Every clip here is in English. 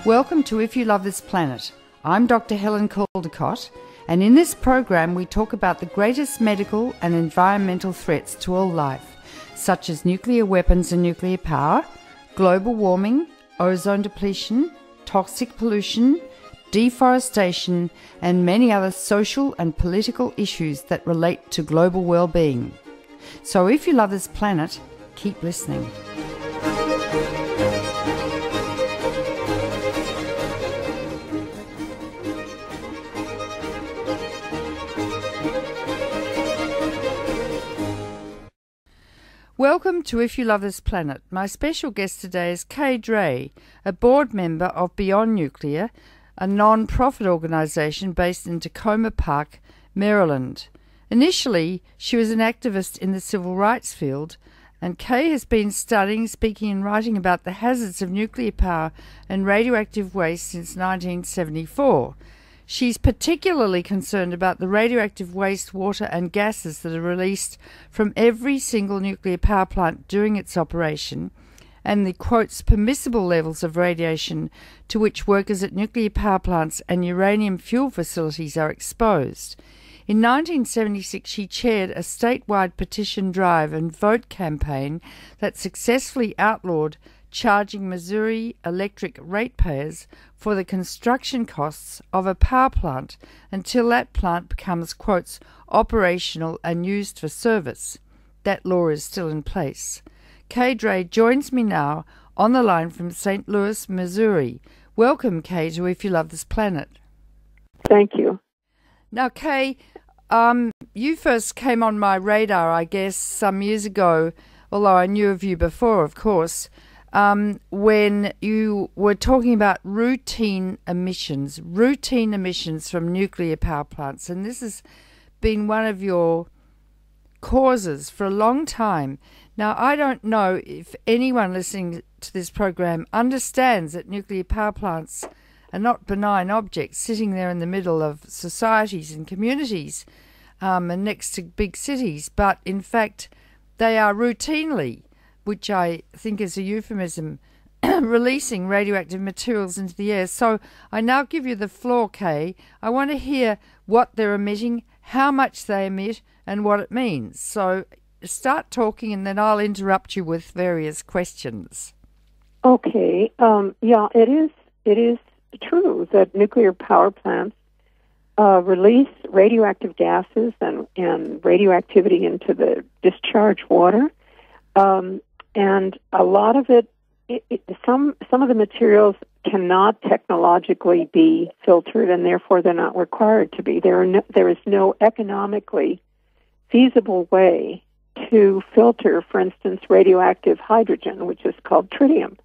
Welcome to If You Love This Planet. I'm Dr. Helen Caldicott, and in this program we talk about the greatest medical and environmental threats to all life, such as nuclear weapons and nuclear power, global warming, ozone depletion, toxic pollution, deforestation, and many other social and political issues that relate to global well-being. So if you love this planet, keep listening. Welcome to If You Love This Planet. My special guest today is Kay Drey, a board member of Beyond Nuclear, a non-profit organisation based in Tacoma Park, Maryland. Initially, she was an activist in the civil rights field, and Kay has been studying, speaking and writing about the hazards of nuclear power and radioactive waste since 1974. She's particularly concerned about the radioactive waste, water and gases that are released from every single nuclear power plant during its operation, and the, quotes, permissible levels of radiation to which workers at nuclear power plants and uranium fuel facilities are exposed. In 1976, she chaired a statewide petition drive and vote campaign that successfully outlawed charging Missouri electric ratepayers for the construction costs of a power plant until that plant becomes, quotes, operational and used for service. That law is still in place. Kay Drey joins me now on the line from St. Louis, Missouri. Welcome, Kay, to If You Love This Planet. Thank you. Now, Kay, you first came on my radar, I guess, some years ago, although I knew of you before, of course, when you were talking about routine emissions from nuclear power plants. And this has been one of your causes for a long time. Now, I don't know if anyone listening to this program understands that nuclear power plants are not benign objects sitting there in the middle of societies and communities and next to big cities, but in fact they are routinely, which I think is a euphemism, releasing radioactive materials into the air. So I now give you the floor, Kay. I want to hear what they're emitting, how much they emit, and what it means. So start talking, and then I'll interrupt you with various questions. Okay. It is true that nuclear power plants release radioactive gases and radioactivity into the discharge water. And a lot of some of the materials cannot technologically be filtered, and therefore they're not required to be. There is no economically feasible way to filter, for instance, radioactive hydrogen, which is called tritium.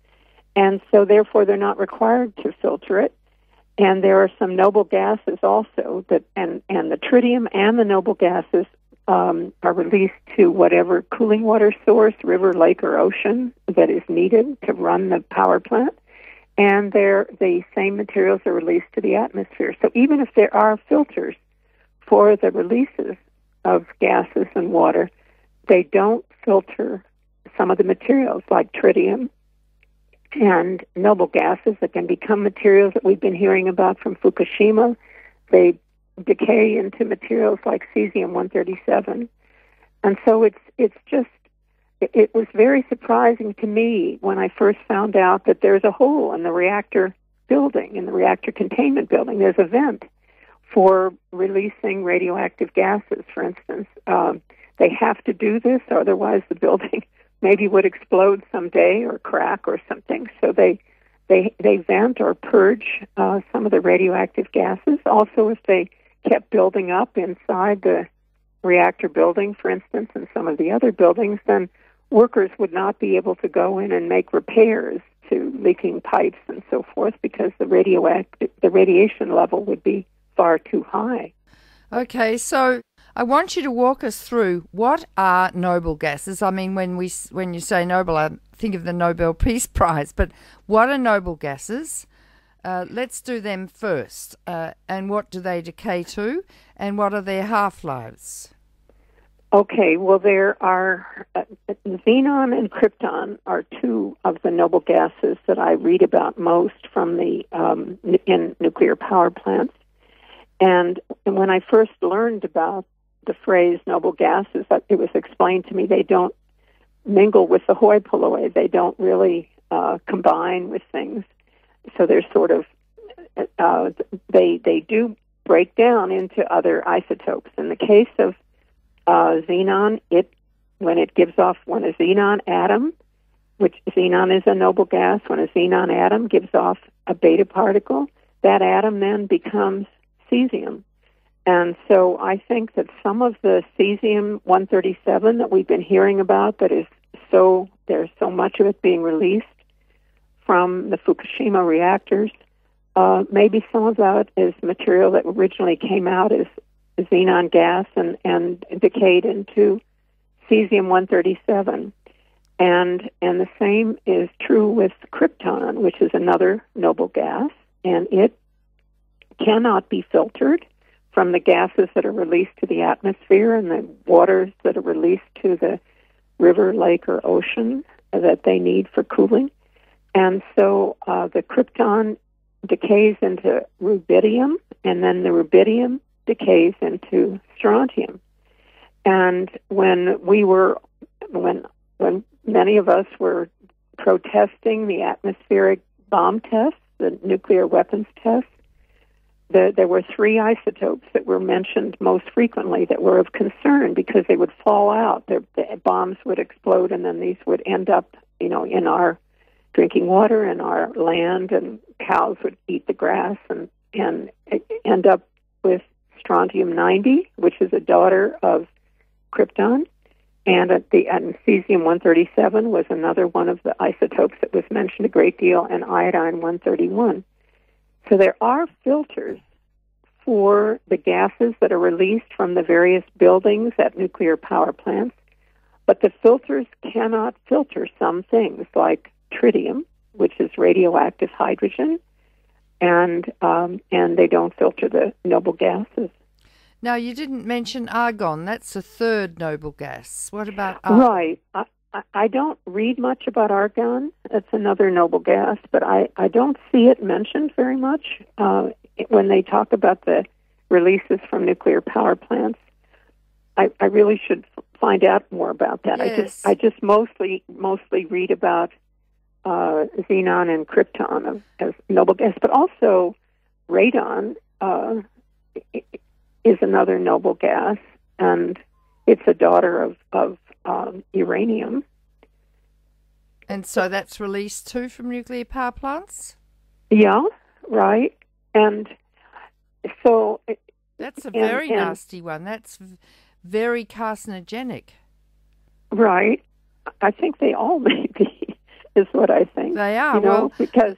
And so therefore they're not required to filter it. And there are some noble gases also and the tritium and the noble gases are released to whatever cooling water source, river, lake, or ocean that is needed to run the power plant. And the same materials are released to the atmosphere. So even if there are filters for the releases of gases and water, they don't filter some of the materials like tritium and noble gases that can become materials that we've been hearing about from Fukushima. They decay into materials like cesium-137. And so it was very surprising to me when I first found out that there's a hole in the reactor building, in the reactor containment building. There's a vent for releasing radioactive gases, for instance. They have to do this, otherwise the building maybe would explode someday or crack or something. So they vent or purge some of the radioactive gases. Also, if they kept building up inside the reactor building, for instance, and some of the other buildings, then workers would not be able to go in and make repairs to leaking pipes and so forth because the radiation level would be far too high. Okay, so I want you to walk us through what are noble gases. I mean, when you say noble, I think of the Nobel Peace Prize, but what are noble gases? Let's do them first. And what do they decay to? And what are their half-lives? Okay, well, there are xenon and krypton are two of the noble gases that I read about most from the in nuclear power plants. And when I first learned about the phrase noble gases, it was explained to me they don't mingle with the hoi polloi. They don't really combine with things. So they're sort of they do break down into other isotopes. In the case of xenon, when it gives off when a xenon atom, which xenon is a noble gas, when a xenon atom gives off a beta particle, that atom then becomes cesium. And so I think that some of the cesium-137 that we've been hearing about, there's so much of it being released from the Fukushima reactors, maybe some of that is material that originally came out as xenon gas and decayed into cesium-137. And the same is true with krypton, which is another noble gas, and it cannot be filtered from the gases that are released to the atmosphere and the waters that are released to the river, lake, or ocean that they need for cooling. And so the krypton decays into rubidium, and then the rubidium decays into strontium. And when many of us were protesting the atmospheric bomb tests, the nuclear weapons tests, there were three isotopes that were mentioned most frequently that were of concern because they would fall out. The bombs would explode, and then these would end up, in our drinking water and our land, and cows would eat the grass and end up with strontium-90, which is a daughter of krypton, and cesium-137 was another one of the isotopes that was mentioned a great deal, and iodine-131. So there are filters for the gases that are released from the various buildings at nuclear power plants, but the filters cannot filter some things like tritium, which is radioactive hydrogen, and they don't filter the noble gases. Now, you didn't mention argon. That's the third noble gas. What about argon? Right. I don't read much about argon. It's another noble gas, but I don't see it mentioned very much when they talk about the releases from nuclear power plants. I really should find out more about that. Yes. I just mostly read about xenon and krypton as noble gas, but also radon is another noble gas, and it's a daughter of uranium. And so that's released too from nuclear power plants? Yeah, right. And so... That's a very nasty one. That's very carcinogenic. Right. I think they all may be, is what I think. They are, because,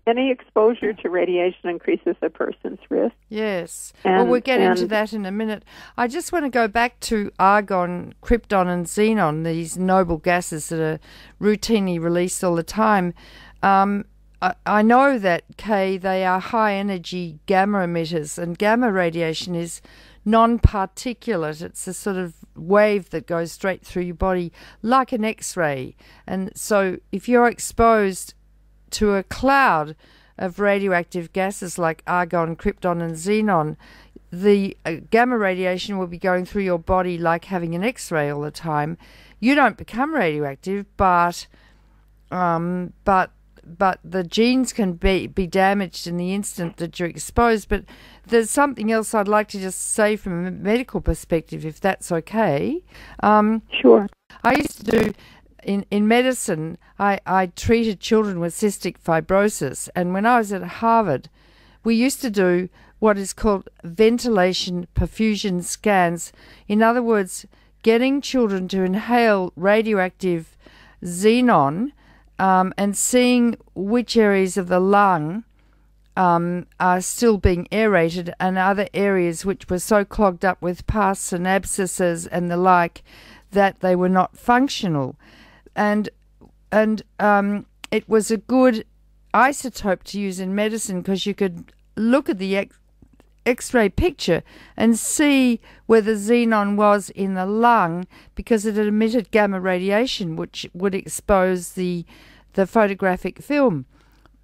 any exposure to radiation increases a person's risk. Yes. We'll get into that in a minute. I just want to go back to argon, krypton, and xenon, these noble gases that are routinely released all the time. I know that, Kay, they are high-energy gamma emitters, and gamma radiation is non-particulate. It's a sort of wave that goes straight through your body like an X-ray. And so if you're exposed to a cloud of radioactive gases like argon, krypton, and xenon, the gamma radiation will be going through your body like having an X-ray all the time. You don't become radioactive, but the genes can be damaged in the instant that you're exposed. But there's something else I'd like to just say from a medical perspective, if that's okay. Sure. I used to do, in medicine, I treated children with cystic fibrosis. And when I was at Harvard, we used to do what is called ventilation perfusion scans. In other words, getting children to inhale radioactive xenon and seeing which areas of the lung are still being aerated and other areas which were so clogged up with pus and abscesses and the like that they were not functional. And it was a good isotope to use in medicine because you could look at the X-ray picture and see where the xenon was in the lung, because it had emitted gamma radiation, which would expose the photographic film.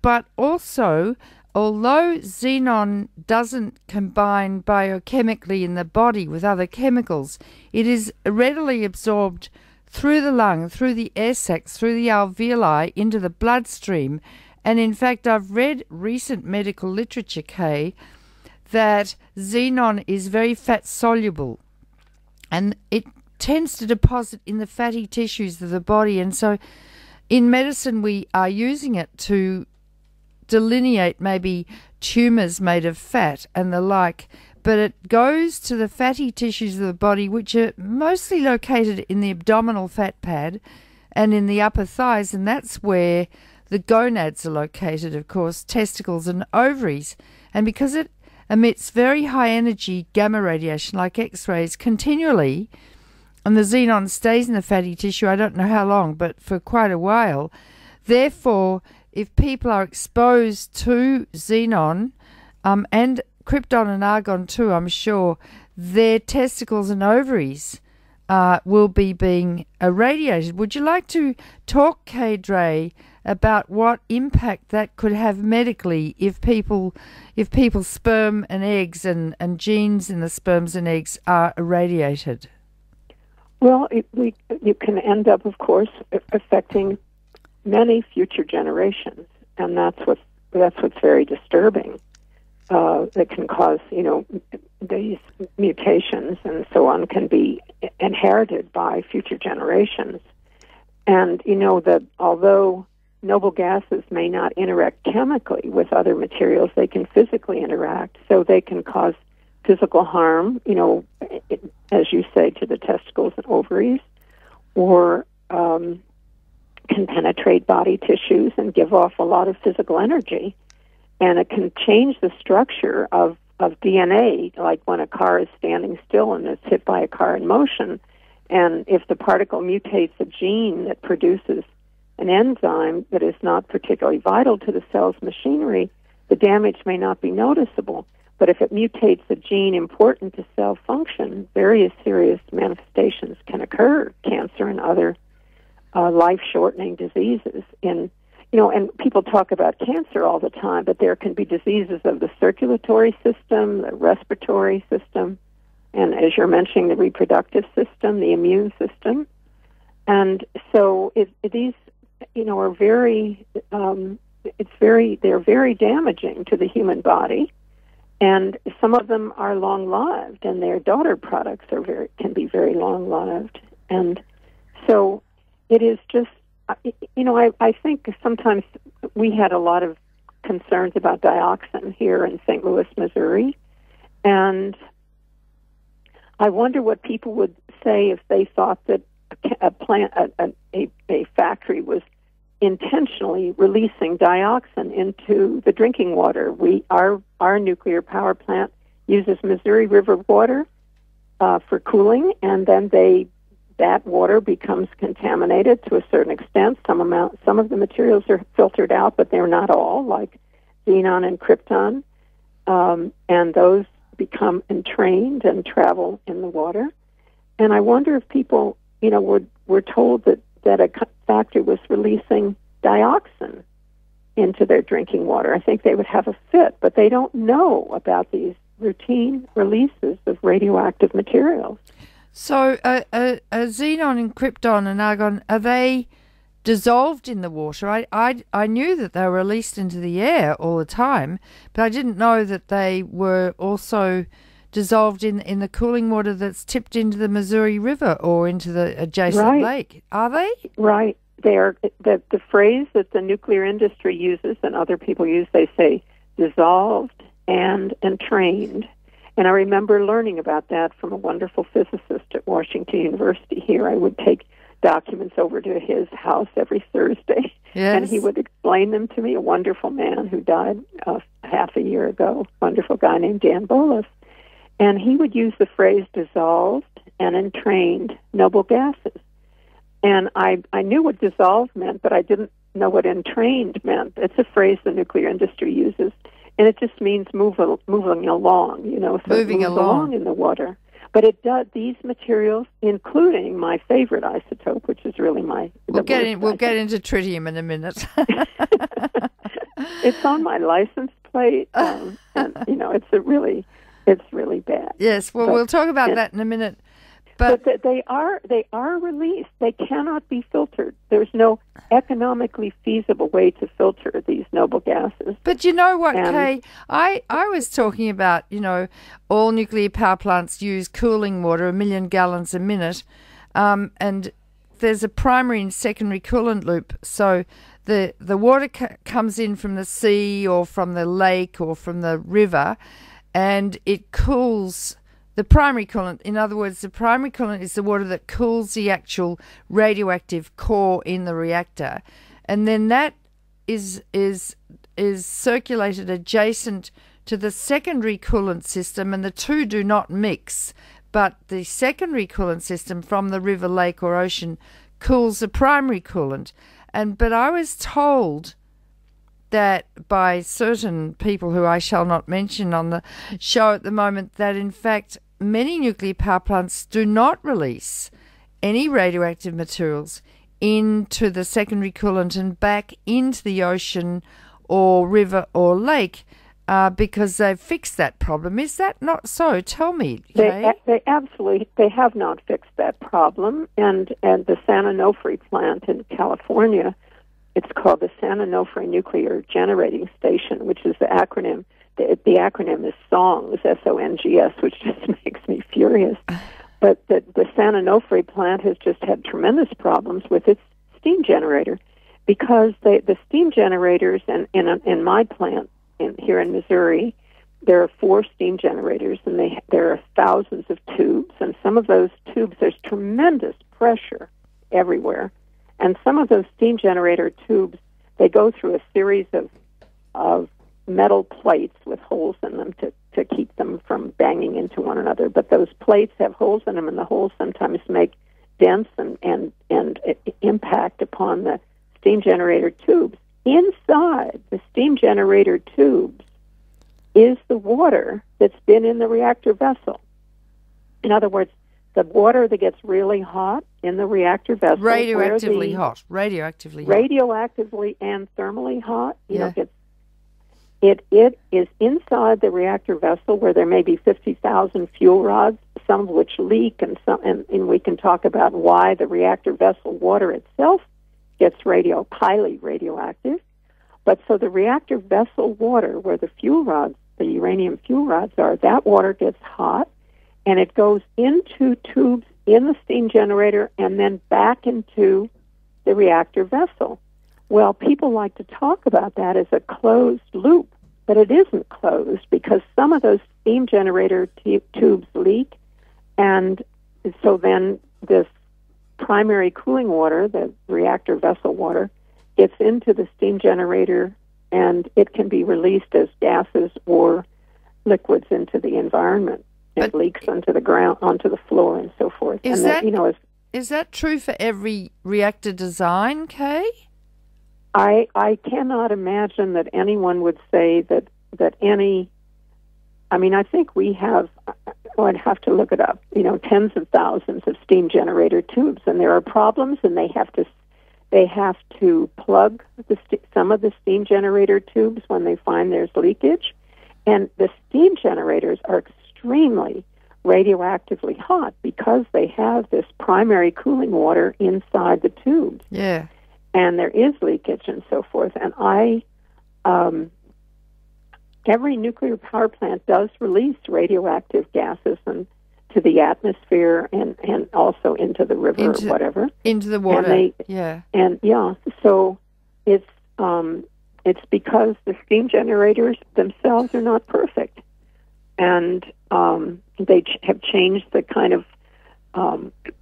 But also, although xenon doesn't combine biochemically in the body with other chemicals, it is readily absorbed through the lung, through the air sacs, through the alveoli, into the bloodstream. And in fact, I've read recent medical literature, Kay, that xenon is very fat soluble, and it tends to deposit in the fatty tissues of the body. And so in medicine, we are using it to delineate maybe tumours made of fat and the like, but it goes to the fatty tissues of the body, which are mostly located in the abdominal fat pad and in the upper thighs, and that's where the gonads are located, of course, testicles and ovaries. And because it emits very high energy gamma radiation like X-rays continually, and the xenon stays in the fatty tissue, I don't know how long, but for quite a while. Therefore, if people are exposed to xenon and krypton and argon too, I'm sure, their testicles and ovaries will be being irradiated. Would you like to talk, Kay Drey, about what impact that could have medically if people's sperm and eggs and genes in the sperms and eggs are irradiated? Well, you can end up, of course, affecting many future generations, and that's what's very disturbing. That can cause, these mutations and so on can be inherited by future generations. And that although noble gases may not interact chemically with other materials, they can physically interact, so they can cause physical harm, as you say, to the testicles and ovaries, or can penetrate body tissues and give off a lot of physical energy. And it can change the structure of DNA, like when a car is standing still and it's hit by a car in motion. And if the particle mutates a gene that produces an enzyme that is not particularly vital to the cell's machinery, the damage may not be noticeable. But if it mutates a gene important to cell function, various serious manifestations can occur, cancer and other life-shortening diseases. And people talk about cancer all the time, but there can be diseases of the circulatory system, the respiratory system, and as you're mentioning, the reproductive system, the immune system. And so these, are very, they're very damaging to the human body. And some of them are long-lived, and their daughter products can be very long-lived. And so it is just, I think sometimes we had a lot of concerns about dioxin here in St. Louis, Missouri, and I wonder what people would say if they thought that a factory was intentionally releasing dioxin into the drinking water. Our nuclear power plant uses Missouri River water for cooling, and then that water becomes contaminated to a certain extent. Some of the materials are filtered out, but they're not all, like xenon and krypton, and those become entrained and travel in the water. And I wonder if people, were told that a factory was releasing dioxin into their drinking water. I think they would have a fit, but they don't know about these routine releases of radioactive materials. So xenon and krypton and argon, are they dissolved in the water? I knew that they were released into the air all the time, but I didn't know that they were also dissolved in the cooling water that's tipped into the Missouri River or into the adjacent lake. Are they? Right. They are. The phrase that the nuclear industry uses and other people use, they say dissolved and entrained. And I remember learning about that from a wonderful physicist at Washington University here. I would take documents over to his house every Thursday, and he would explain them to me, a wonderful man who died half a year ago, wonderful guy named Dan Bolas. And he would use the phrase dissolved and entrained noble gases. And I knew what dissolved meant, but I didn't know what entrained meant. It's a phrase the nuclear industry uses. and it just means moving along, so moving it moves along in the water. But it does, these materials, including my favorite isotope, which is really We'll get into tritium in a minute. It's on my license plate, and it's really bad. Yes, well, we'll talk about that in a minute. But they are released. They cannot be filtered. There's no economically feasible way to filter these noble gases. But you know what, Kay? I was talking about, all nuclear power plants use cooling water, 1 million gallons a minute, and there's a primary and secondary coolant loop. So the water comes in from the sea or from the lake or from the river, and it cools the primary coolant. In other words, the primary coolant is the water that cools the actual radioactive core in the reactor, and then that is circulated adjacent to the secondary coolant system, and the two do not mix. But the secondary coolant system from the river, lake, or ocean cools the primary coolant. But I was told that by certain people who I shall not mention on the show at the moment, that in fact many nuclear power plants do not release any radioactive materials into the secondary coolant and back into the ocean or river or lake because they've fixed that problem. Is that not so? Tell me, Kay. They have not fixed that problem, and the San Onofre plant in California, it's called the San Onofre Nuclear Generating Station, which is the acronym. The acronym is SONGS, SONGS, which just makes me furious. But the San Onofre plant has just had tremendous problems with its steam generator because the steam generators, and in my plant here in Missouri, there are 4 steam generators, and there are thousands of tubes, and some of those tubes, there's tremendous pressure everywhere. And some of those steam generator tubes, they go through a series of metal plates with holes in them to keep them from banging into one another. But those plates have holes in them, and the holes sometimes make dents and impact upon the steam generator tubes. Inside the steam generator tubes is the water that's been in the reactor vessel. In other words, the water that gets really hot in the reactor vessel. Radioactively hot. Radioactively and thermally hot. It is inside the reactor vessel where there may be 50,000 fuel rods, some of which leak, and we can talk about why the reactor vessel water itself gets highly radioactive. But so the reactor vessel water, where the fuel rods, the uranium fuel rods are, that water gets hot, and it goes into tubes in the steam generator and then back into the reactor vessel. Well, people like to talk about that as a closed loop, but it isn't closed because some of those steam generator tubes leak, and so then this primary cooling water, the reactor vessel water, gets into the steam generator, and it can be released as gases or liquids into the environment. It leaks onto the ground, onto the floor, and so forth. Is that true for every reactor design, Kay? I cannot imagine that anyone would say that any. I mean, I think we have. I'd have to look it up. Tens of thousands of steam generator tubes, and there are problems, and they have to plug some of the steam generator tubes when they find there's leakage, and the steam generators are extremely radioactively hot because they have this primary cooling water inside the tubes. Yeah. And there is leakage and so forth. And every nuclear power plant does release radioactive gases to the atmosphere and also into the river or whatever. Into the water. So it's because the steam generators themselves are not perfect. And they have changed the kind of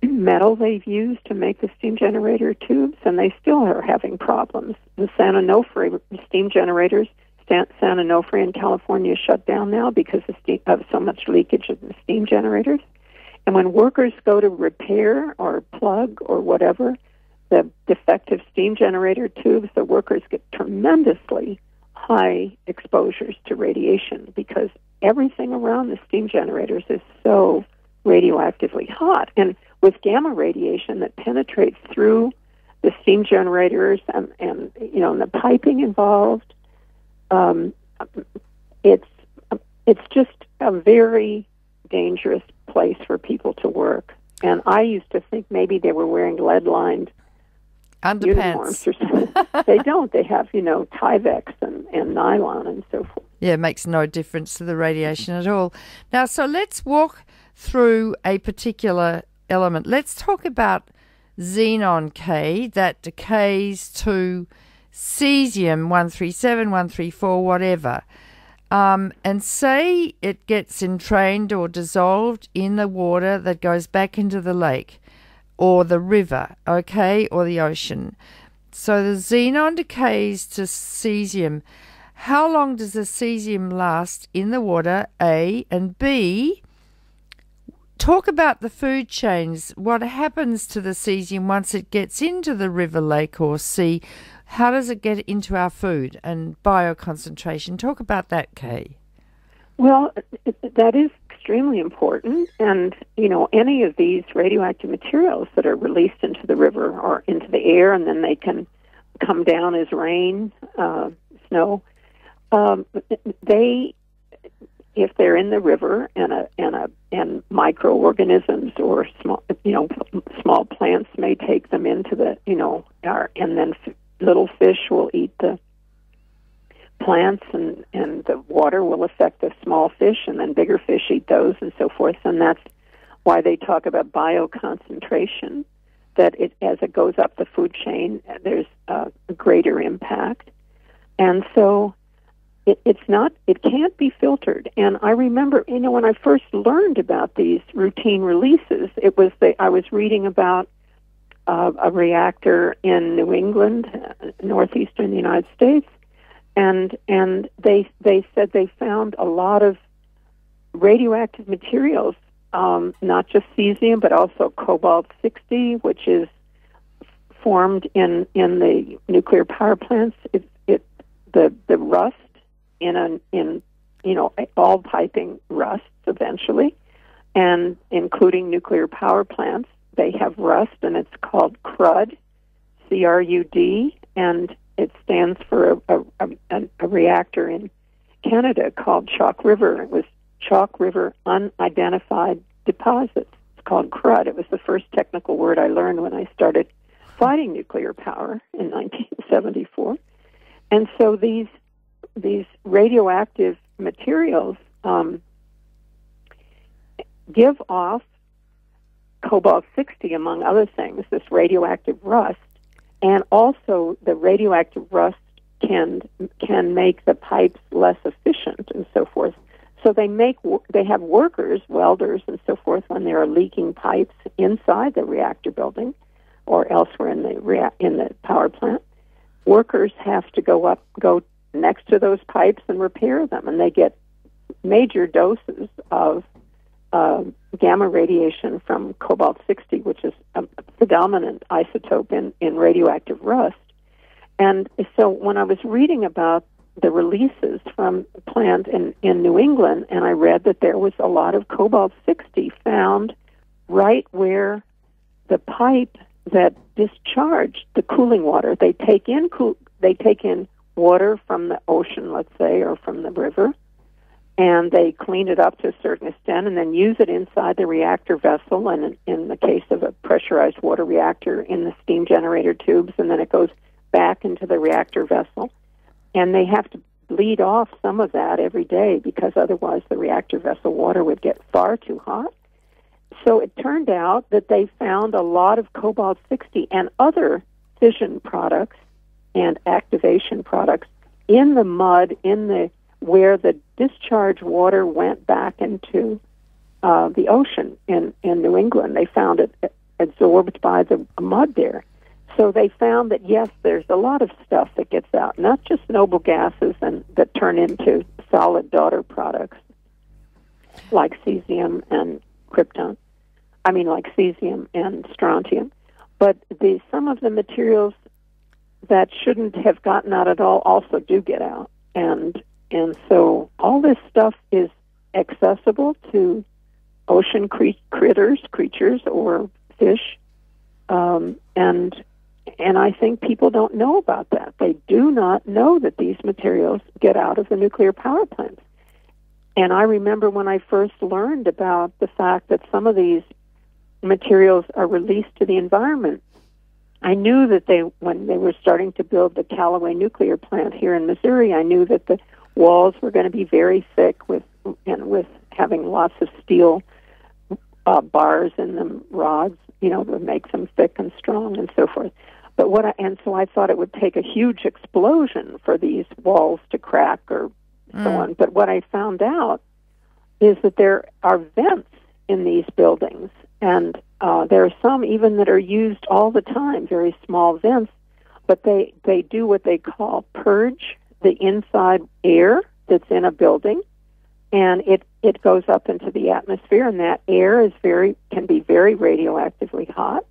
metal they've used to make the steam generator tubes, and they still are having problems. The San Onofre steam generators, San Onofre in California, shut down now because of so much leakage of the steam generators. And when workers go to repair or plug or whatever the defective steam generator tubes, the workers get tremendously high exposures to radiation because everything around the steam generators is so radioactively hot. And with gamma radiation that penetrates through the steam generators and the piping involved, it's just a very dangerous place for people to work. And I used to think maybe they were wearing lead-lined uniforms or something. They don't. They have, Tyvek and nylon and so forth. Yeah, it makes no difference to the radiation at all. Now, so let's walk through a particular element. Let's talk about xenon K that decays to cesium 137, 134, whatever. And say it gets entrained or dissolved in the water that goes back into the lake or the river, okay, or the ocean. So the xenon decays to cesium. How long does the cesium last in the water, A? And B, talk about the food chains. What happens to the cesium once it gets into the river, lake, or sea? How does it get into our food and bioconcentration? Talk about that, Kay. Well, that is extremely important. And, any of these radioactive materials that are released into the river or into the air, and then they can come down as rain, snow, if they're in the river and microorganisms or small plants may take them into the, and then little fish will eat the plants, and the water will affect the small fish, and then bigger fish eat those, and so forth. And that's why they talk about bioconcentration, that as it goes up the food chain, there's a greater impact. And so it can't be filtered. And I remember, when I first learned about these routine releases, I was reading about a reactor in New England, northeastern United States, and they said they found a lot of radioactive materials, not just cesium, but also cobalt-60, which is formed in the nuclear power plants. The rust in all piping rusts eventually, and including nuclear power plants. They have rust, and it's called CRUD, C-R-U-D, and it stands for a reactor in Canada called Chalk River. It was Chalk River Unidentified Deposits. It's called CRUD. It was the first technical word I learned when I started fighting nuclear power in 1974. And so these radioactive materials give off cobalt-60, among other things, this radioactive rust, and also the radioactive rust can make the pipes less efficient and so forth. So they have workers, welders, and so forth when there are leaking pipes inside the reactor building or elsewhere in the power plant. Workers have to go next to those pipes and repair them, and they get major doses of gamma radiation from cobalt-60, which is a predominant isotope in radioactive rust. And so when I was reading about the releases from the plant in New England, and I read that there was a lot of cobalt-60 found right where the pipe that discharged the cooling water. They take in water from the ocean, let's say, or from the river, and they clean it up to a certain extent and then use it inside the reactor vessel, and in the case of a pressurized water reactor, in the steam generator tubes, and then it goes back into the reactor vessel. And they have to bleed off some of that every day because otherwise the reactor vessel water would get far too hot. So it turned out that they found a lot of cobalt-60 and other fission products and activation products in the mud where the discharge water went back into the ocean in New England. They found it absorbed by the mud there. So they found that, yes, there's a lot of stuff that gets out, not just noble gases and that turn into solid daughter products like cesium and krypton. I mean, like cesium and strontium. But some of the materials that shouldn't have gotten out at all also do get out. and so all this stuff is accessible to ocean creatures or fish, and I think people don't know about that. They do not know that these materials get out of the nuclear power plants. And I remember when I first learned about the fact that some of these materials are released to the environment, I knew that when they were starting to build the Callaway nuclear plant here in Missouri, I knew that the walls were going to be very thick with having lots of steel bars in them, rods, that makes them thick and strong and so forth. But so I thought it would take a huge explosion for these walls to crack or so on. But what I found out is that there are vents in these buildings, and there are some even that are used all the time, very small vents, but they do what they call purge the inside air that's in a building, and it goes up into the atmosphere, and that air can be very radioactively hot.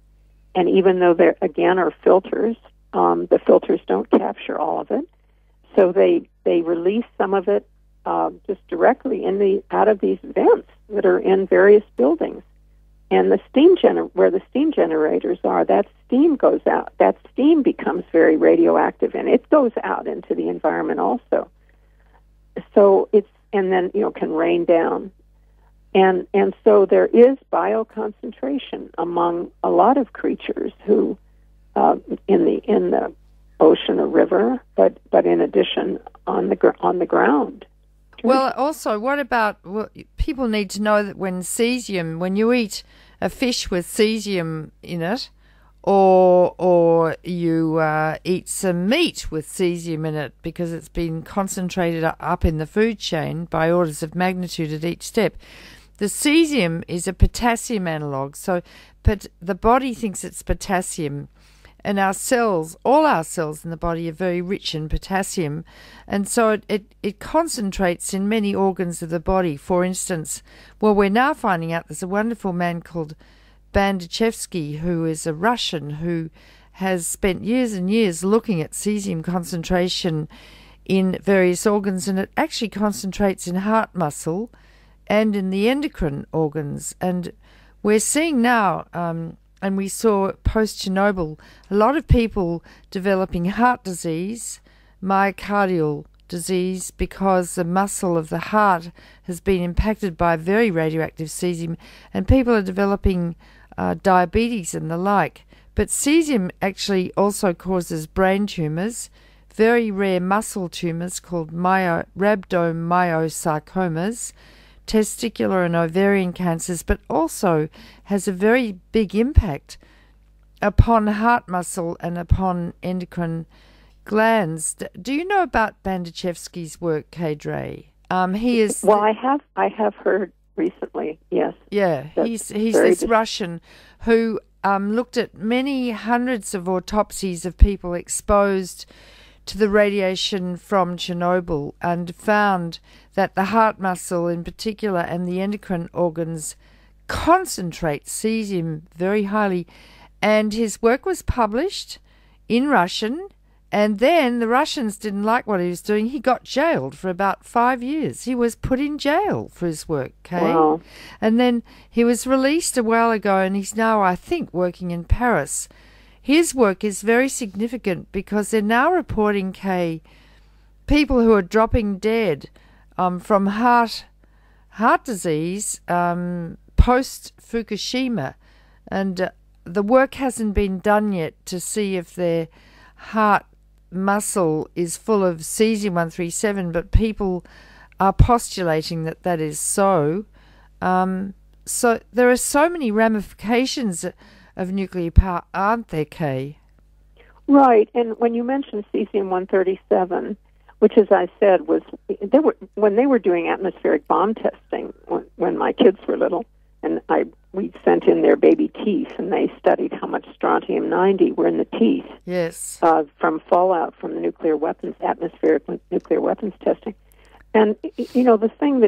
And even though there again are filters, the filters don't capture all of it, so they release some of it just directly out of these vents that are in various buildings. And where the steam generators are, that steam goes out. That steam becomes very radioactive, and it goes out into the environment also. So and then can rain down. And so there is bioconcentration among a lot of creatures who in the ocean or river, but in addition on the ground. Well, also, what about people need to know that when you eat a fish with cesium in it, or you eat some meat with cesium in it because it's been concentrated up in the food chain by orders of magnitude at each step. The cesium is a potassium analog, so the body thinks it's potassium, and all our cells in the body are very rich in potassium, and so it concentrates in many organs of the body. For instance, we're now finding out there's a wonderful man called Bandichevsky, who is a Russian who has spent years and years looking at cesium concentration in various organs, and it actually concentrates in heart muscle and in the endocrine organs. And we're seeing now, and we saw post-Chernobyl, a lot of people developing heart disease, myocardial disease, because the muscle of the heart has been impacted by very radioactive cesium, and people are developing diabetes and the like. But cesium actually also causes brain tumours, very rare muscle tumours called rhabdomyosarcomas, testicular and ovarian cancers, but also has a very big impact upon heart muscle and upon endocrine glands. Do you know about Bandichevsky's work, Kay Drey? He is. Well, I have heard recently. Yes. Yeah, he's this Russian who looked at many hundreds of autopsies of people exposed to the radiation from Chernobyl, and found that the heart muscle in particular and the endocrine organs concentrate cesium very highly. And his work was published in Russian, and then the Russians didn't like what he was doing. He got jailed for about 5 years. He was put in jail for his work, Kay. Wow. And then he was released a while ago, and he's now, I think, working in Paris. His work is very significant because they're now reporting, Kay, people who are dropping dead from heart disease post-Fukushima. And the work hasn't been done yet to see if their heart muscle is full of cesium-137, but people are postulating that that is so. So there are so many ramifications of nuclear power, aren't there, Kay? Right, and when you mentioned cesium-137, which, as I said, when they were doing atmospheric bomb testing when my kids were little, and we sent in their baby teeth, and they studied how much strontium-90 were in the teeth. Yes. From fallout from the atmospheric nuclear weapons testing. And, the thing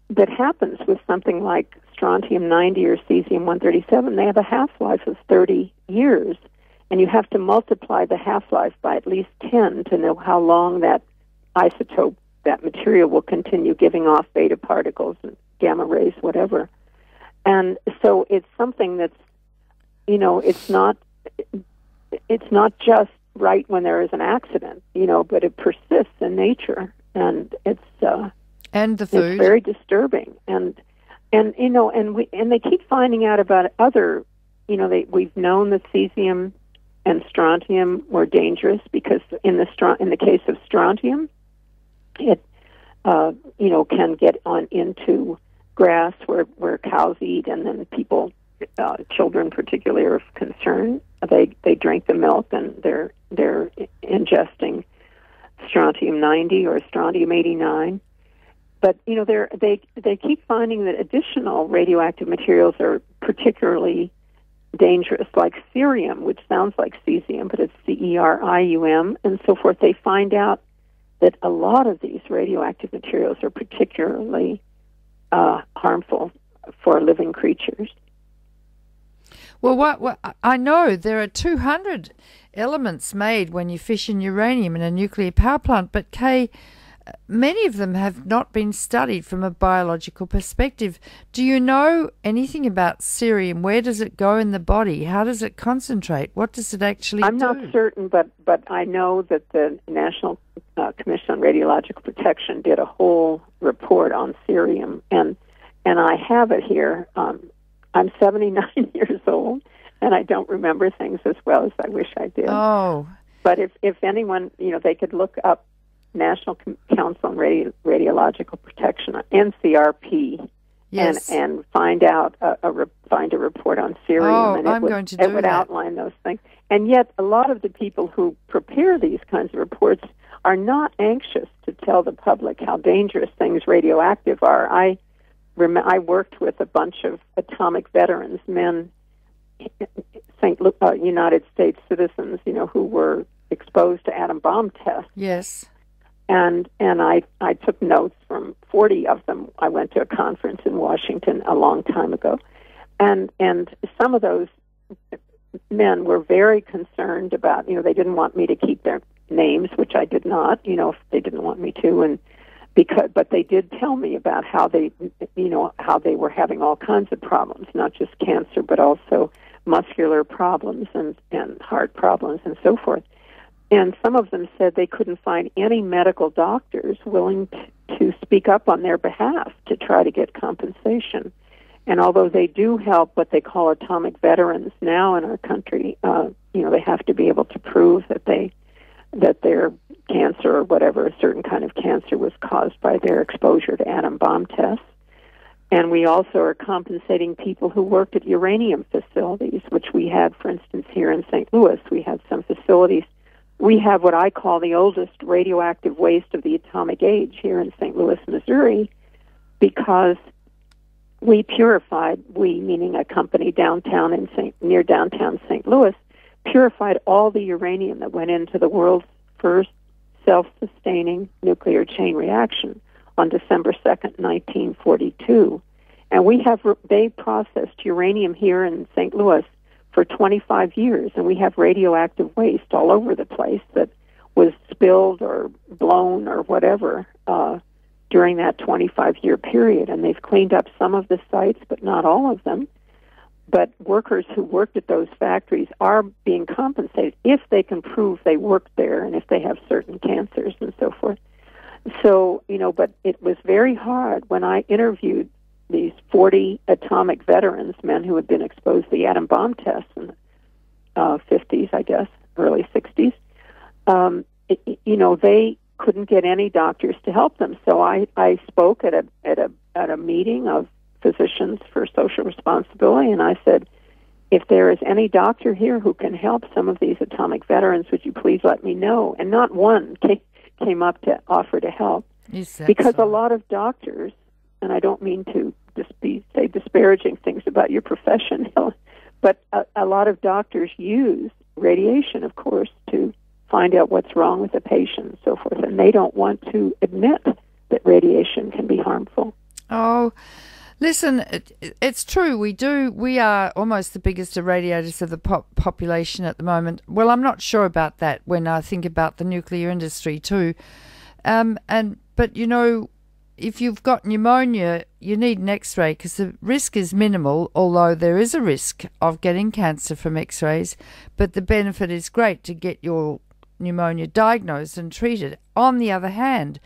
that happens with something like strontium-90 or cesium-137, they have a half-life of 30 years, and you have to multiply the half-life by at least 10 to know how long that isotope, that material will continue giving off beta particles and gamma rays, whatever. And so it's something that's, it's not just right when there is an accident, but it persists in nature, and it's and the food. It's very disturbing, and they keep finding out about other, we've known that cesium and strontium were dangerous because in the case of strontium, it can get on into grass where cows eat, and then people, children particularly, are of concern. They drink the milk and they're ingesting strontium 90 or strontium 89. But they keep finding that additional radioactive materials are particularly dangerous, like cerium, which sounds like cesium, but it's cerium, and so forth. They find out that a lot of these radioactive materials are particularly harmful for living creatures. Well, I know there are 200 elements made when you fission uranium in a nuclear power plant, but Kay, many of them have not been studied from a biological perspective. Do you know anything about cerium? Where does it go in the body? How does it concentrate? What does it actually do? I'm not certain, but I know that the National Commission on Radiological Protection did a whole report on cerium, and I have it here. I'm 79 years old, and I don't remember things as well as I wish I did. Oh. But if anyone, they could look up National Council on Radiological Protection, NCRP, yes, and find out find a report on cerium, and it would outline those things. And yet, a lot of the people who prepare these kinds of reports are not anxious to tell the public how dangerous things radioactive are. I worked with a bunch of atomic veterans, men, United States citizens, who were exposed to atom bomb tests. Yes. And I took notes from 40 of them. I went to a conference in Washington a long time ago, and some of those men were very concerned about, they didn't want me to keep their names, which I did not, if they didn't want me to, but they did tell me about how they were having all kinds of problems, not just cancer, but also muscular problems and heart problems and so forth. And some of them said they couldn't find any medical doctors willing to speak up on their behalf to try to get compensation. And although they do help what they call atomic veterans now in our country, they have to be able to prove that their cancer or whatever, a certain kind of cancer, was caused by their exposure to atom bomb tests. And we also are compensating people who worked at uranium facilities, which we had, for instance, here in St. Louis. We had some facilities. We have what I call the oldest radioactive waste of the atomic age here in St. Louis, Missouri, because we purified, we meaning a company downtown near downtown St. Louis, purified all the uranium that went into the world's first self-sustaining nuclear chain reaction on December 2nd, 1942. And they processed uranium here in St. Louis for 25 years, and we have radioactive waste all over the place that was spilled or blown or whatever during that 25-year period. And they've cleaned up some of the sites, but not all of them. But workers who worked at those factories are being compensated if they can prove they worked there and if they have certain cancers and so forth. So, but it was very hard when I interviewed these 40 atomic veterans, men who had been exposed to the atom bomb tests in the 50s, I guess, early 60s. They couldn't get any doctors to help them. So I spoke at a meeting of Physicians for Social Responsibility, and I said, if there is any doctor here who can help some of these atomic veterans, would you please let me know? And not one came up to offer to help, because a lot of doctors, and I don't mean to say disparaging things about your profession, but a lot of doctors use radiation, of course, to find out what's wrong with the patient and so forth, and they don't want to admit that radiation can be harmful. Oh, listen, it's true. We are almost the biggest irradiators of the population at the moment. Well, I'm not sure about that when I think about the nuclear industry too. But you know, if you've got pneumonia, you need an X-ray because the risk is minimal, although there is a risk of getting cancer from X-rays, but the benefit is great to get your pneumonia diagnosed and treated. On the other hand,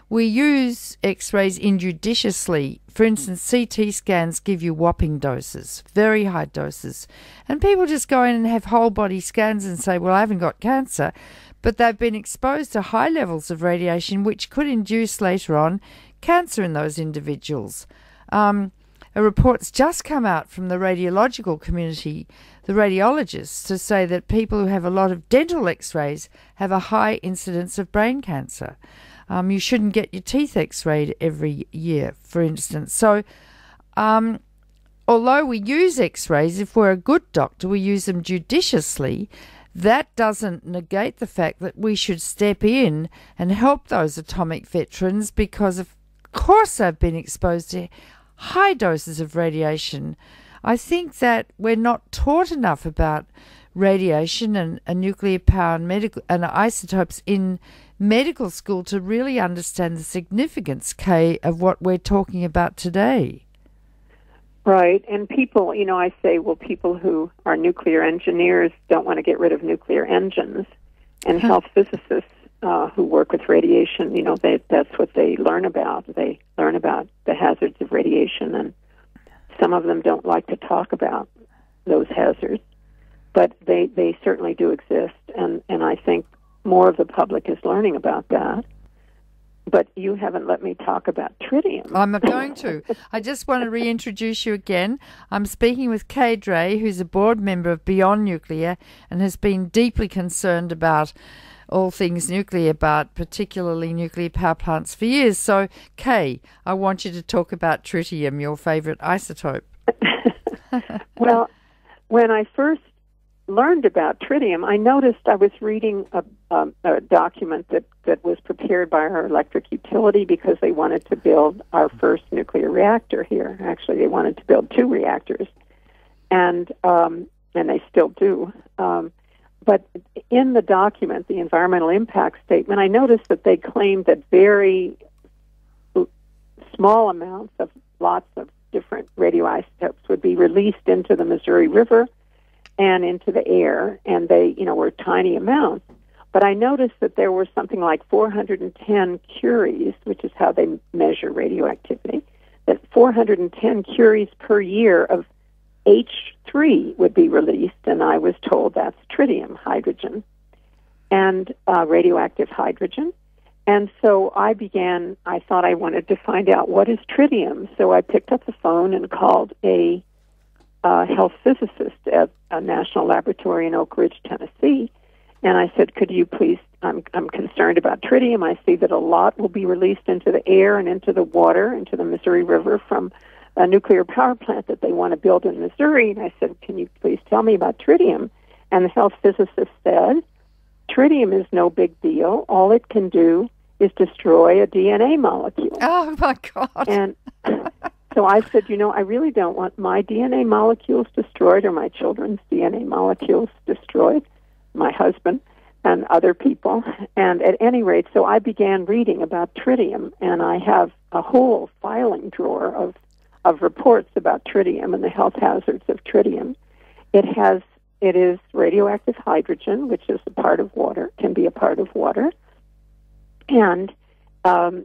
we use X-rays injudiciously. For instance, CT scans give you whopping doses, very high doses, and people just go in and have whole body scans and say, well, I haven't got cancer, but they've been exposed to high levels of radiation which could induce later on cancer in those individuals. A report's just come out from the radiological community, the radiologists, to say that people who have a lot of dental X-rays have a high incidence of brain cancer. You shouldn't get your teeth X-rayed every year, for instance. So, although we use X-rays, if we're a good doctor, we use them judiciously. That doesn't negate the fact that we should step in and help those atomic veterans because, of course, they've been exposed to high doses of radiation. I think that we're not taught enough about radiation and nuclear power and medical and isotopes in medical school to really understand the significance, Kay, of what we're talking about today. Right, and people, you know, I say, well, people who are nuclear engineers don't want to get rid of nuclear engines, and health physicists who work with radiation, you know, that's what they learn about. They learn about the hazards of radiation, and some of them don't like to talk about those hazards, but they certainly do exist, and I think more of the public is learning about that. But you haven't let me talk about tritium. I'm going to. I just want to reintroduce you again. I'm speaking with Kay Drey, who's a board member of Beyond Nuclear and has been deeply concerned about all things nuclear, about particularly nuclear power plants for years. So, Kay, I want you to talk about tritium, your favourite isotope. Well, when I first learned about tritium, I noticed I was reading a document that was prepared by our electric utility because they wanted to build our first nuclear reactor here. Actually, they wanted to build 2 reactors, and they still do. But in the document, the environmental impact statement, I noticed that they claimed that very small amounts of lots of different radioisotopes would be released into the Missouri River and into the air, and they, you know, were tiny amounts. But I noticed that there were something like 410 curies, which is how they measure radioactivity, that 410 curies per year of H3 would be released, and I was told that's tritium, hydrogen, and radioactive hydrogen. And so I thought I wanted to find out what is tritium. So I picked up the phone and called a health physicist at a national laboratory in Oak Ridge, Tennessee, and I said, could you please, I'm concerned about tritium. I see that a lot will be released into the air and into the water, into the Missouri River from a nuclear power plant that they want to build in Missouri. And I said, can you please tell me about tritium? And the health physicist said, tritium is no big deal. All it can do is destroy a DNA molecule. Oh, my God. And so I said, you know, I really don't want my DNA molecules destroyed or my children's DNA molecules destroyed, my husband and other people. And at any rate, so I began reading about tritium, and I have a whole filing drawer of reports about tritium and the health hazards of tritium. It is radioactive hydrogen, which is a part of water, can be a part of water, and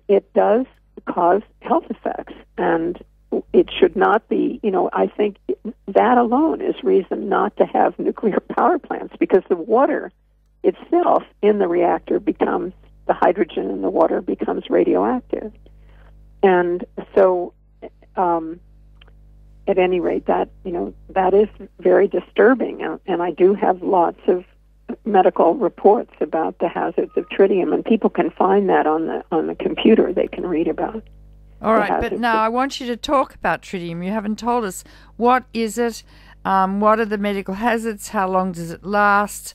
it does cause health effects, and it should not be, you know, I think that alone is reason not to have nuclear power plants, because the water itself in the reactor becomes, the hydrogen in the water becomes radioactive. And so, at any rate, that, you know, that is very disturbing, and I do have lots of medical reports about the hazards of tritium, and people can find that on the computer. They can read about. All right, but now I want you to talk about tritium. You haven't told us. What is it? What are the medical hazards? How long does it last?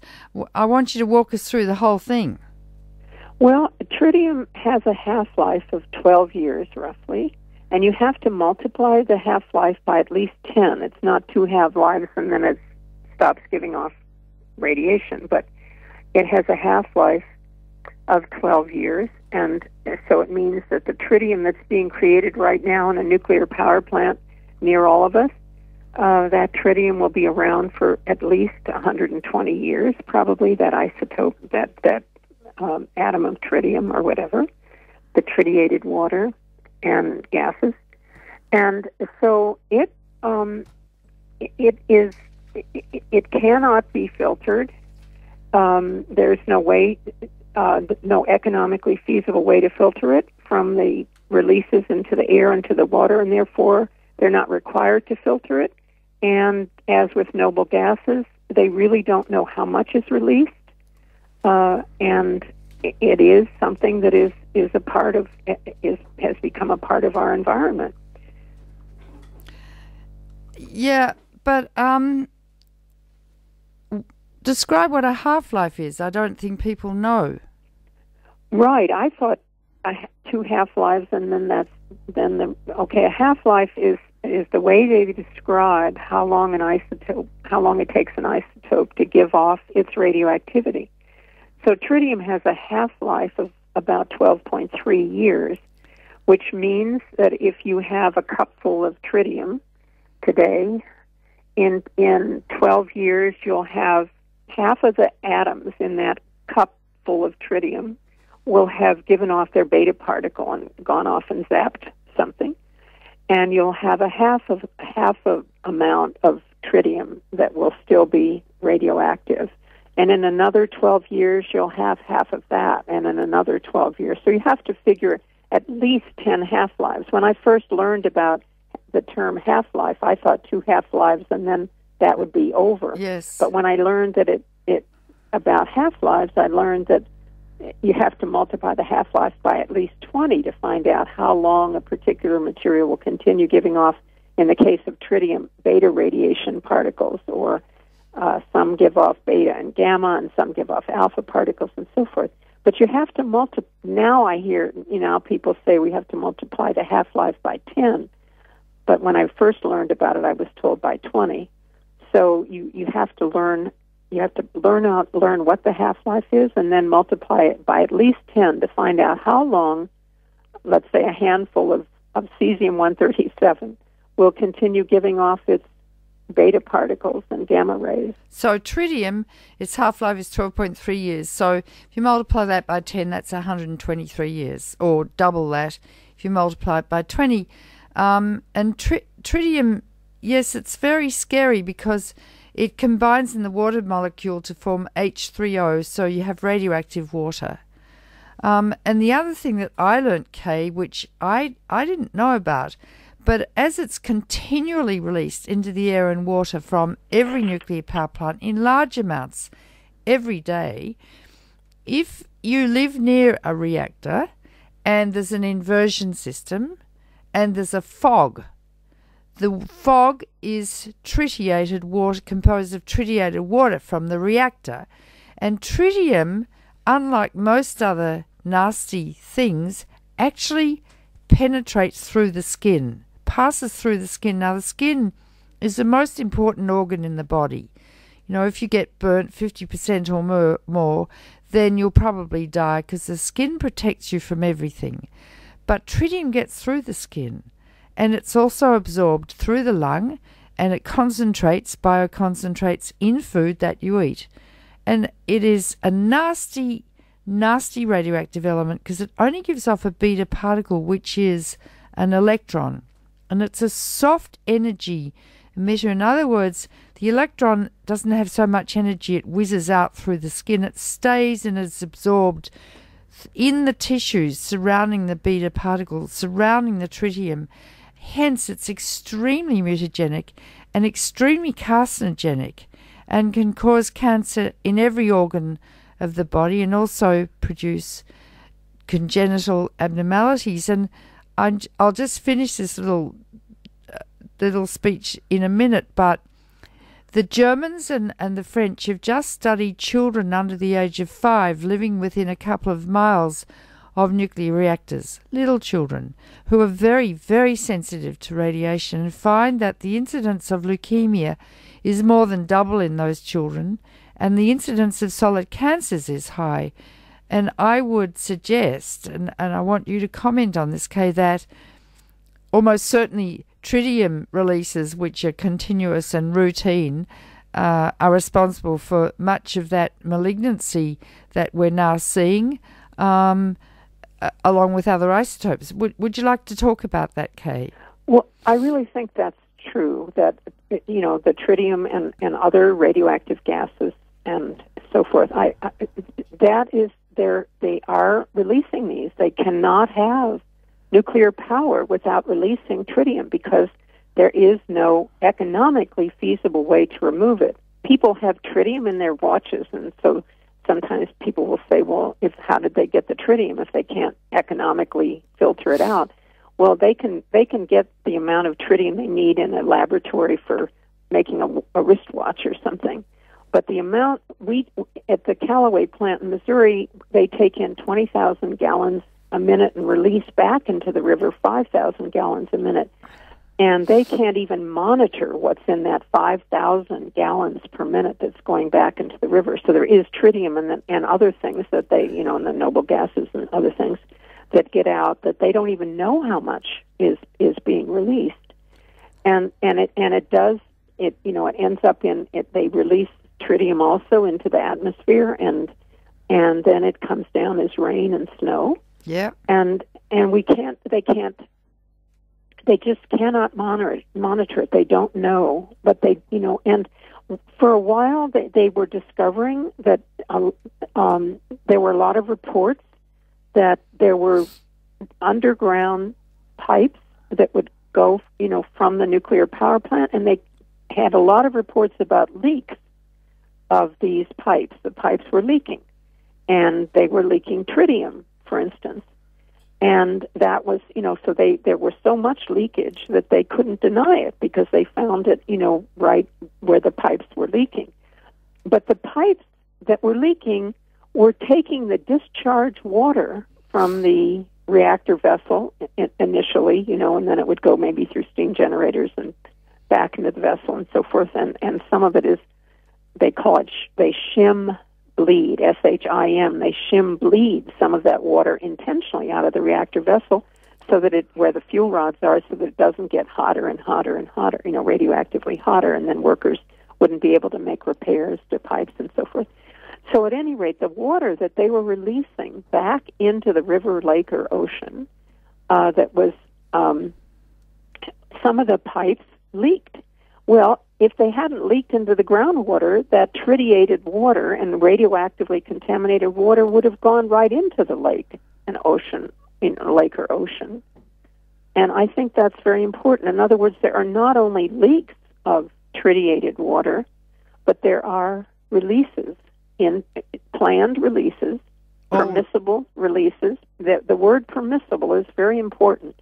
I want you to walk us through the whole thing. Well, tritium has a half-life of 12 years, roughly, and you have to multiply the half-life by at least 10. It's not 2 half-lives and then it stops giving off radiation, but it has a half-life of 12 years. And so it means that the tritium that's being created right now in a nuclear power plant near all of us, that tritium will be around for at least 120 years, probably, that isotope, that atom of tritium or whatever, the tritiated water and gases. And so it cannot be filtered. There's no way, no economically feasible way to filter it from the releases into the air, into the water, and therefore they're not required to filter it. And as with noble gases, they really don't know how much is released, and it is something that is a part of has become a part of our environment. Yeah, but describe what a half-life is. I don't think people know. Right. I thought 2 half-lives, and then a half-life is the way they describe how long it takes an isotope to give off its radioactivity. So tritium has a half-life of about 12.3 years, which means that if you have a cupful of tritium today, in 12 years you'll have half of the atoms in that cup full of tritium will have given off their beta particle and gone off and zapped something, and you'll have a half of amount of tritium that will still be radioactive. And in another 12 years, you'll have half of that, and in another 12 years. So you have to figure at least 10 half-lives. When I first learned about the term half-life, I thought 2 half-lives, and then that would be over. Yes. But when I learned that it about half-lives, I learned that you have to multiply the half-life by at least 20 to find out how long a particular material will continue giving off, in the case of tritium, beta radiation particles, or some give off beta and gamma, and some give off alpha particles, and so forth. But you have to multiply. Now I hear, people say we have to multiply the half-life by 10. But when I first learned about it, I was told by 20. So you have to learn. You have to learn what the half-life is, and then multiply it by at least 10 to find out how long, let's say, a handful of cesium-137 will continue giving off its beta particles and gamma rays. So tritium, its half-life is 12.3 years. So if you multiply that by 10, that's 123 years, or double that if you multiply it by 20. And tritium, yes, it's very scary because it combines in the water molecule to form H3O, so you have radioactive water. And the other thing that I learnt, Kay, which I didn't know about, but as it's continually released into the air and water from every nuclear power plant in large amounts every day, if you live near a reactor and there's an inversion system and there's a fog, the fog is tritiated water, composed of tritiated water from the reactor. And tritium, unlike most other nasty things, actually penetrates through the skin, passes through the skin. Now, the skin is the most important organ in the body. If you get burnt 50% or more, then you'll probably die because the skin protects you from everything. But tritium gets through the skin, and it's also absorbed through the lung, and it bioconcentrates in food that you eat. And it is a nasty, nasty radioactive element because it only gives off a beta particle, which is an electron. And it's a soft energy emitter. In other words, the electron doesn't have so much energy, it whizzes out through the skin. It stays and is absorbed in the tissues surrounding the beta particles, surrounding the tritium. Hence, it's extremely mutagenic and extremely carcinogenic and can cause cancer in every organ of the body and also produce congenital abnormalities. And I'll just finish this little speech in a minute, but the Germans and the French have just studied children under the age of 5 living within a couple of miles of nuclear reactors, little children who are very, very sensitive to radiation, and find that the incidence of leukemia is more than double in those children, and the incidence of solid cancers is high. And I would suggest, and I want you to comment on this, Kay, that almost certainly tritium releases, which are continuous and routine, are responsible for much of that malignancy that we're now seeing, along with other isotopes. Would you like to talk about that, Kay? Well, I really think that's true, that, the tritium and other radioactive gases and so forth, they are releasing these. They cannot have nuclear power without releasing tritium because there is no economically feasible way to remove it. People have tritium in their watches, and so sometimes people will say, well, how did they get the tritium if they can't economically filter it out? Well, they can get the amount of tritium they need in a laboratory for making a wristwatch or something. But the amount at the Callaway plant in Missouri, they take in 20,000 gallons a minute and release back into the river 5,000 gallons a minute. And they can't even monitor what's in that 5,000 gallons per minute that's going back into the river. So there is tritium and other things that they, and the noble gases and other things that get out that they don't even know how much is being released. And it ends up in it. They release tritium also into the atmosphere, and then it comes down as rain and snow. Yeah. And they just cannot monitor it. They don't know, but and for a while they were discovering that there were a lot of reports that there were underground pipes that would go, from the nuclear power plant, and they had a lot of reports about leaks of these pipes. The pipes were leaking, and they were leaking tritium, for instance. And that was, so there was so much leakage that they couldn't deny it because they found it, right where the pipes were leaking. But the pipes that were leaking were taking the discharge water from the reactor vessel initially, and then it would go maybe through steam generators and back into the vessel and so forth. And some of it is, they call it, they shim bleed, S-H-I-M. They shim bleed some of that water intentionally out of the reactor vessel so that where the fuel rods are, so that it doesn't get hotter and hotter and hotter, radioactively hotter, and then workers wouldn't be able to make repairs to pipes and so forth. So at any rate, the water that they were releasing back into the river, lake, or ocean, that was, some of the pipes leaked. Well, if they hadn't leaked into the groundwater, that tritiated water and radioactively contaminated water would have gone right into the lake and ocean, lake or ocean. And I think that's very important. In other words, there are not only leaks of tritiated water, but there are releases, planned releases, permissible releases. The word permissible is very important.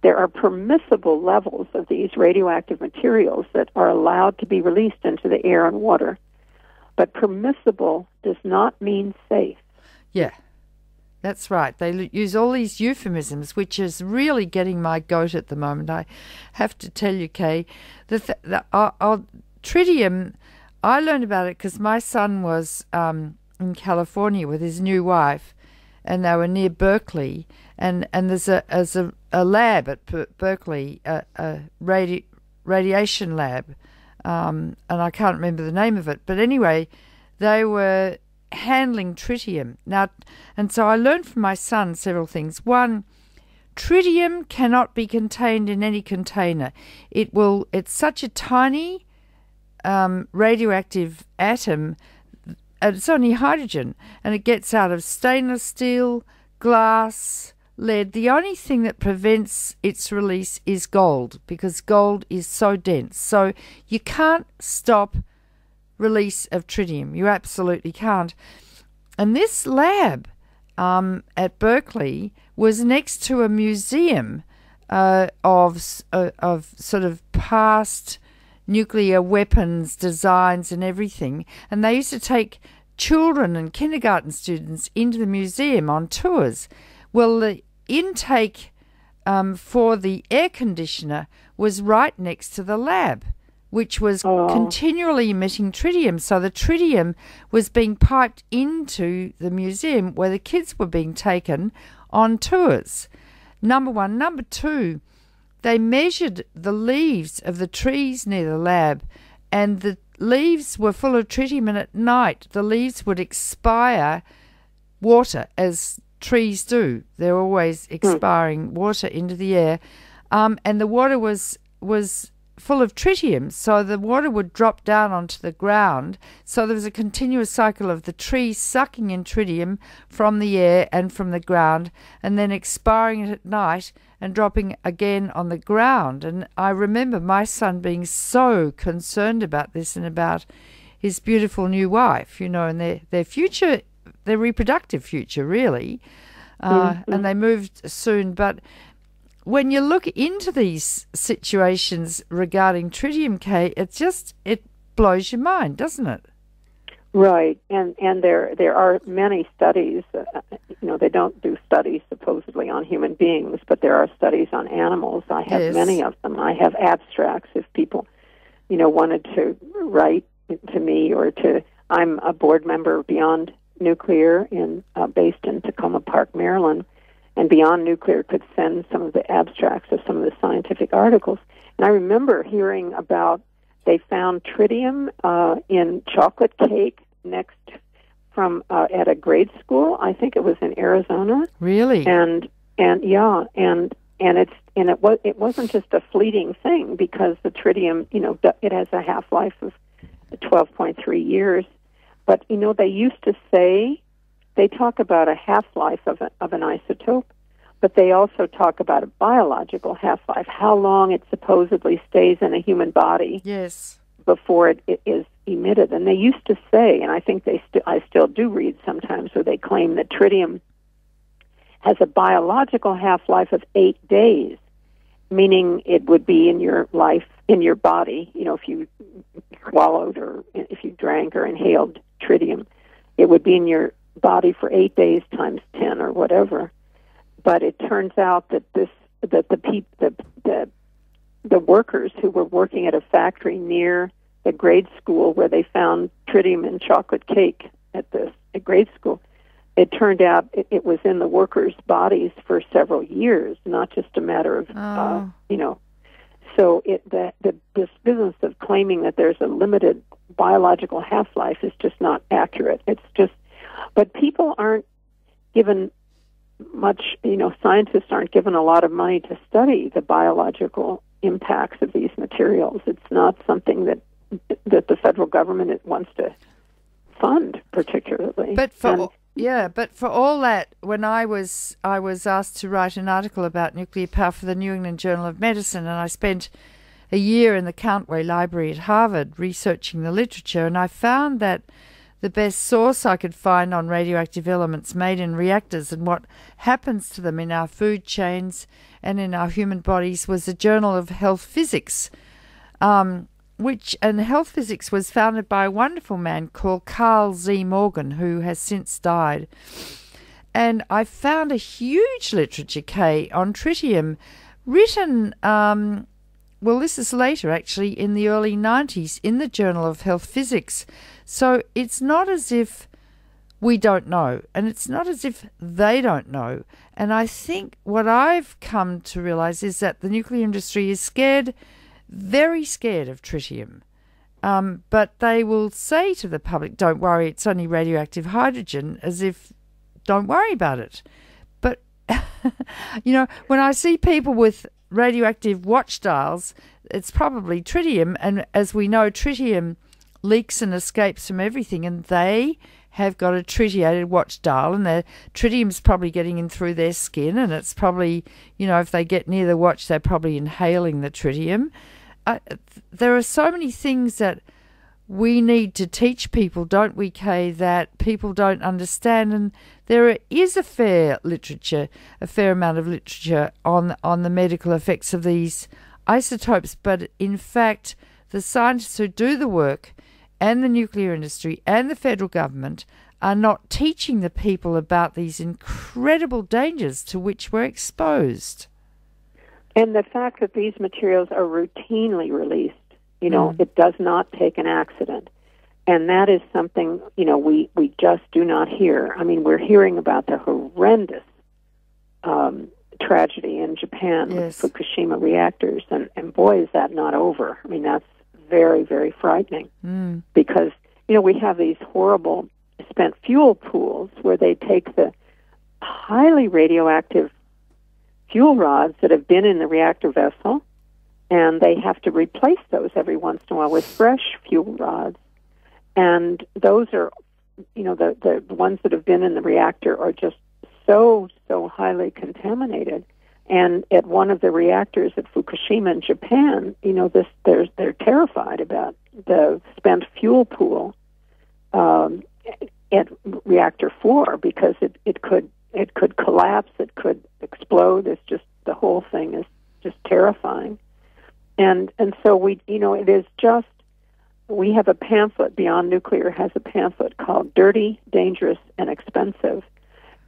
There are permissible levels of these radioactive materials that are allowed to be released into the air and water. But permissible does not mean safe. Yeah, that's right. They use all these euphemisms, which is really getting my goat at the moment. I have to tell you, Kay, tritium, I learned about it because my son was in California with his new wife, and they were near Berkeley, and there's a lab at Berkeley, a radiation lab, and I can't remember the name of it, but anyway, they were handling tritium. Now, and so I learned from my son several things. One, tritium cannot be contained in any container. It's such a tiny radioactive atom, and it's only hydrogen, and it gets out of stainless steel, glass, lead. The only thing that prevents its release is gold, because gold is so dense. So you can't stop release of tritium. You absolutely can't. And this lab at Berkeley was next to a museum of sort of past nuclear weapons designs and everything, and they used to take children and kindergarten students into the museum on tours. Well, the intake for the air conditioner was right next to the lab, which was continually emitting tritium. So the tritium was being piped into the museum where the kids were being taken on tours. Number one. Number two, they measured the leaves of the trees near the lab, and the leaves were full of tritium, and at night the leaves would expire water, as trees do. They're always expiring water into the air, and the water was full of tritium, so the water would drop down onto the ground. So there was a continuous cycle of the trees sucking in tritium from the air and from the ground, and then expiring it at night and dropping again on the ground. And I remember my son being so concerned about this and about his beautiful new wife, and their future, their reproductive future, really. And they moved soon. But when you look into these situations regarding tritium, Kay, it blows your mind, doesn't it? Right, and there are many studies. They don't do studies supposedly on human beings, but there are studies on animals. I have many of them. I have abstracts if people, wanted to write to me or to. I'm a board member of Beyond Nuclear based in Tacoma Park, Maryland. And Beyond Nuclear could send some of the abstracts of some of the scientific articles. And I remember hearing about they found tritium in chocolate cake at a grade school. I think it was in Arizona. Really? And it wasn't just a fleeting thing, because the tritium, it has a half-life of 12.3 years. But they used to say. They talk about a half-life of an isotope, but they also talk about a biological half-life, how long it supposedly stays in a human body before it is emitted. And they used to say, and I think I still do read sometimes, where they claim that tritium has a biological half-life of 8 days, meaning it would be in your body, if you swallowed or if you drank or inhaled tritium, it would be in your body for 8 days times 10 or whatever. But it turns out that the workers who were working at a factory near the grade school where they found tritium in chocolate cake at grade school, it turned out it was in the workers' bodies for several years, not just a matter of So this business of claiming that there's a limited biological half-life is just not accurate. But people aren't given much, scientists aren't given a lot of money to study the biological impacts of these materials. It's not something that the federal government wants to fund particularly. But for all that, when I was asked to write an article about nuclear power for the New England Journal of Medicine, and I spent a year in the Countway Library at Harvard researching the literature, and I found that the best source I could find on radioactive elements made in reactors and what happens to them in our food chains and in our human bodies was the Journal of Health Physics, and Health Physics was founded by a wonderful man called Carl Z. Morgan, who has since died. And I found a huge literature, Kay, on tritium, written, this is later actually, in the early 90s, in the Journal of Health Physics. So it's not as if we don't know, and it's not as if they don't know. And I think what I've come to realize is that the nuclear industry is very scared of tritium. But they will say to the public, don't worry, it's only radioactive hydrogen, as if, don't worry about it. But, when I see people with radioactive watch dials, it's probably tritium, and as we know, tritium leaks and escapes from everything, and they have got a tritiated watch dial, and the tritium's probably getting in through their skin, and it's probably, if they get near the watch, they're probably inhaling the tritium. There are so many things that we need to teach people, don't we, Kay, that people don't understand, and there is a fair amount of literature on the medical effects of these isotopes, but in fact, the scientists who do the work and the nuclear industry and the federal government are not teaching the people about these incredible dangers to which we're exposed. And the fact that these materials are routinely released It does not take an accident. And that is something, we just do not hear. I mean, we're hearing about the horrendous tragedy in Japan with Fukushima reactors, and boy, is that not over. I mean, that's very, very frightening because, we have these horrible spent fuel pools where they take the highly radioactive fuel rods that have been in the reactor vessel, and they have to replace those every once in a while with fresh fuel rods. And those are, the ones that have been in the reactor are just so highly contaminated. And at one of the reactors at Fukushima in Japan, they're terrified about the spent fuel pool at reactor 4 because it could collapse, it could explode. It's just, the whole thing is just terrifying. And so it is just, we have a pamphlet, Beyond Nuclear has a pamphlet called Dirty, Dangerous, and Expensive.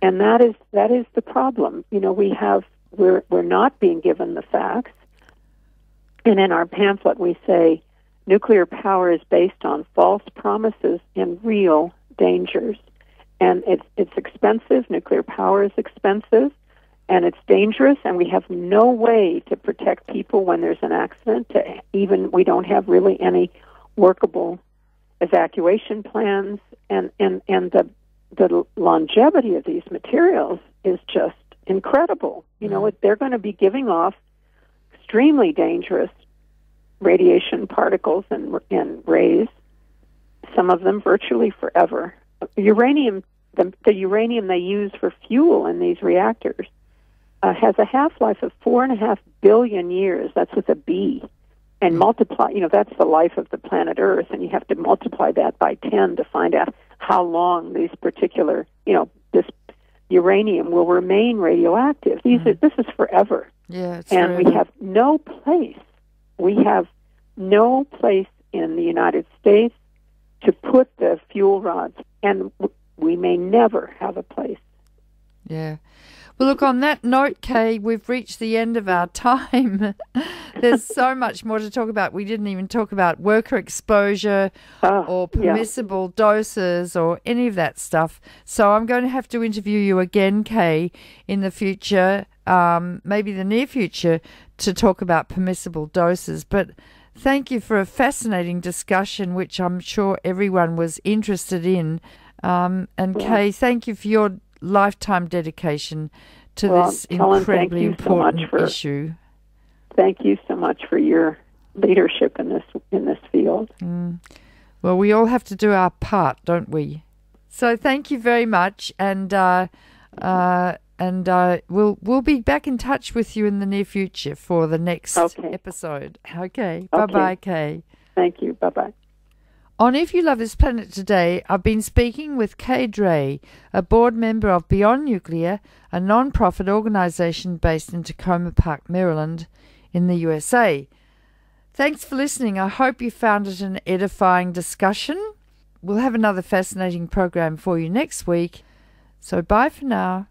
And that is the problem. We're not being given the facts. And in our pamphlet we say nuclear power is based on false promises and real dangers. And it's expensive. Nuclear power is expensive, and it's dangerous, and we have no way to protect people when there's an accident. We don't have really any workable evacuation plans, and the longevity of these materials is just incredible. They're going to be giving off extremely dangerous radiation particles and rays, some of them virtually forever. Uranium, the uranium they use for fuel in these reactors, has a half-life of 4.5 billion years. That's with a B. And multiply, that's the life of the planet Earth, and you have to multiply that by 10 to find out how long these particular, this uranium will remain radioactive. This is forever. Yeah, it's and forever. We have no place. We have no place in the United States to put the fuel rods, and we may never have a place. Yeah. Well, look, on that note, Kay, we've reached the end of our time. There's so much more to talk about. We didn't even talk about worker exposure or permissible doses or any of that stuff. So I'm going to have to interview you again, Kay, in the future, maybe the near future, to talk about permissible doses. But thank you for a fascinating discussion, which I'm sure everyone was interested in. Kay, thank you for your lifetime dedication to this incredibly important issue. Thank you so much for your leadership in this field. Well, we all have to do our part, don't we? So thank you very much, and we'll be back in touch with you in the near future for the next episode. Okay. Bye-bye, Kay. Thank you. Bye-bye. On If You Love This Planet today, I've been speaking with Kay Drey, a board member of Beyond Nuclear, a non-profit organisation based in Tacoma Park, Maryland, in the USA. Thanks for listening. I hope you found it an edifying discussion. We'll have another fascinating program for you next week. So bye for now.